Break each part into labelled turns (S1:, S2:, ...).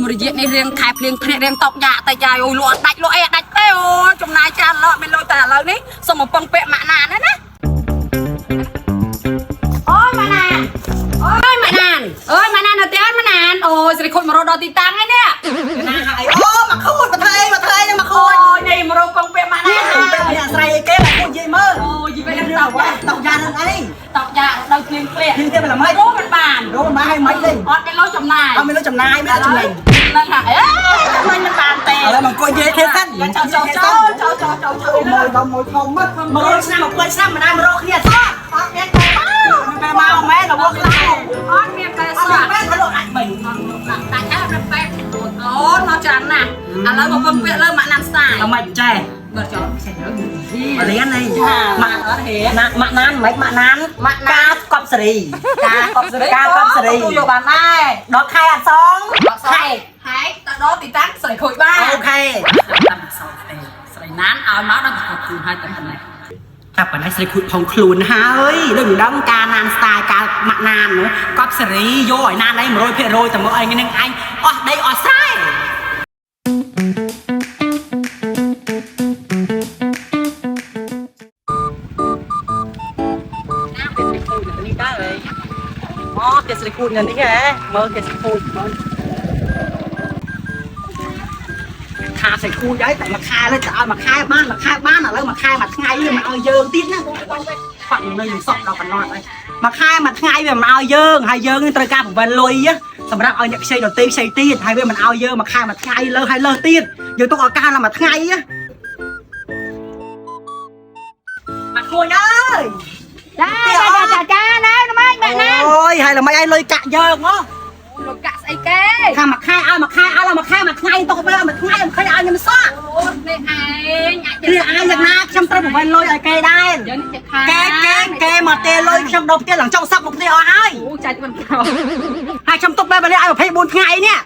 S1: រយៈនេះរៀងខែភ្លៀងភ្នែករៀងតកយ៉ាតែយ៉ាយអូយលក់ដាច់លក់អេដាច់ទេអូចំណាយច្រើនឡោមានលុយតែឥឡូវនេះសុំមកពឹងពាក់ម៉ាក់ណានណាអូយម៉ាក់ណានអូយម៉ាក់ណានអូយម៉ាក់ណាននៅផ្ទះម៉ាក់ណានអូយស្រីខូចមករកដល់ទីតាំងហើយនេះណាហើយអូមកខូចមកថៃនឹងមកខូចអូយនេះមករកពឹងពាក់ម៉ាក់ណានពាក់ម៉ាក់ស្រីអីគេមកខូចនិយាយមើលអូយនិយាយទៅតកយ៉ានឹងអីតកយ៉ាដល់ភ្លៀងភ្នែកភ្លៀងទេមិនមិនអូមិនបានឲ្យមិនទេអត់មានលុយចំណាយអត់មានលុយចំណាយមានចំណេញនឹងហើយអេមិនបានទេឥឡូវមកអង្គុយនិយាយទេសិនចូលមើលដល់មួយធំមើលឆ្នាំ20ឆ្នាំមិនដែរមករកគ្នាសោះអត់មានតែមកមែនរបស់ខ្លះអត់មានតែសោះអត់មានលុយអាចមិនតែតែដល់ពេកអូមកច្រើនណាស់ឥឡូវមកពឹងពាក់លើម៉ាក់ណាំស្ទាយអត់មិនចេះបើចោលផ្សេងទៅរៀននេះម៉ាក់អត់ហេម៉ាក់ណានមិនម៉ាក់ណានម៉ាក់កាកប់សេរីកាកប់សេរីទូយកបានដែរដល់ខែអត់សងខែទៅដល់ទីតាំងស្រីខូចបានអូខេតាមសោតទេស្រីណានឲ្យមកដល់ខូចខ្លួនហើយតែប៉ុណ្ណេះចាប់ប៉ុណ្ណេះស្រីខូចផងខ្លួនហើយដូចមិនដឹងការណានស្ទាយការម៉ាក់ណានកប់សេរីយកឲ្យណានឯង 100% តែមើលឯងនឹងអញអស់ដីអស់ស្រែគេស្រីគូននេះហ៎មើលគេស្រីគូនខាស្រីគូនហើយតែមួយខែលើទៅឲ្យមួយខែបានឥឡូវមួយខែមួយថ្ងៃវាមិនឲ្យយើងទៀតណាបាក់នៅនឹងសក់ដល់កណ្ដោតហើយមួយខែមួយថ្ងៃវាមិនឲ្យយើងហើយយើងនឹងត្រូវការបង្វិលលុយសម្រាប់ឲ្យអ្នកខ្ចីដតេខ្ចីទៀតហើយវាមិនឲ្យយើងមួយខែមួយថ្ងៃលើហើយលើទៀតយើងទុកឱកាសដល់មួយថ្ងៃមកគួយអើយចាណាស់ម៉េចម៉ាក់ណាអូយហើយល្មិចឲ្យលុយកាក់យើងហ៎លុយកាក់ស្អីគេថាមួយខែឲ្យមួយខែឲ្យមួយខែមួយថ្ងៃទុកទៅមួយថ្ងៃមិនឃើញឲ្យខ្ញុំសោះអូនេះឯងអាចយ៉ាងណាខ្ញុំត្រូវបង្វិលលុយឲ្យគេដែរយើងនេះគេមកទេលុយខ្ញុំដល់ផ្ទះឡើងចុងសັບមកផ្ទះអស់ហើយអូចាច់មិនខោហើយខ្ញុំទុកបែបនេះឲ្យ24ថ្ងៃនេះ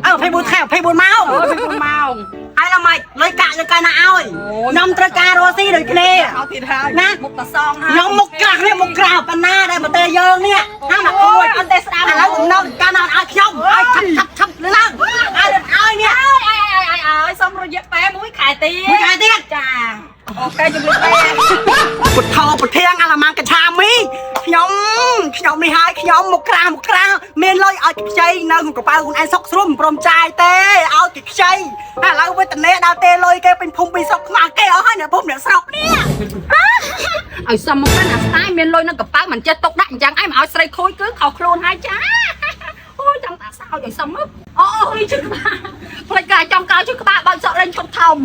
S1: ឲ្យ24ថ្ងៃ24ម៉ោង24ម៉ោងហើយល្មិចលុយកាក់យើងកាលណាឲ្យខ្ញុំត្រូវការរស់ស៊ីដូចគ្នាឲ្យទៀតហើយណាមុខតសងហើយខ្ញុំមុខក្រាស់នេះមុខក្រៅប៉ុណ្ណាដែលមកទេយើងនេះថាមកគួយអត់ទេស្ដាប់ឥឡូវខ្ញុំនៅកាលណាឲ្យខ្ញុំឲ្យឆាប់ឡើងឲ្យនេះឲ្យសុំរយៈពេល1ខែទៀតចាអូខេជំរាបលាពុទ្ធោប្រធានអាឡាម៉ាំងកឆាមីខ្ញុំនេះហើយខ្ញុំមុខក្រាស់មានលុយឲ្យខ្ចីនៅក្នុងកប៉ៅខ្លួនឯងសុកស្រួលមិនព្រមចាយទេឲ្យគេខ្ចីឥឡូវវេទនាដល់ទេលុយគេពេញភូមិពីស្រុកខ្មាស់គេអស់ហើយនៅភូមិអ្នកស្រុកនេះឲ្យសុំមកអាស្ទាយមានលុយនៅកប៉ៅមិនចេះទុកដាក់អញ្ចឹងឯងមកឲ្យស្រីខូចគឺខុសខ្លួនហើយចាអូយចង់តាសោយឲ្យសុំមកអូយជិះក្បាលផ្លេចកាចំកោជិះក្បាលបើកសក់លេងឈប់ធំ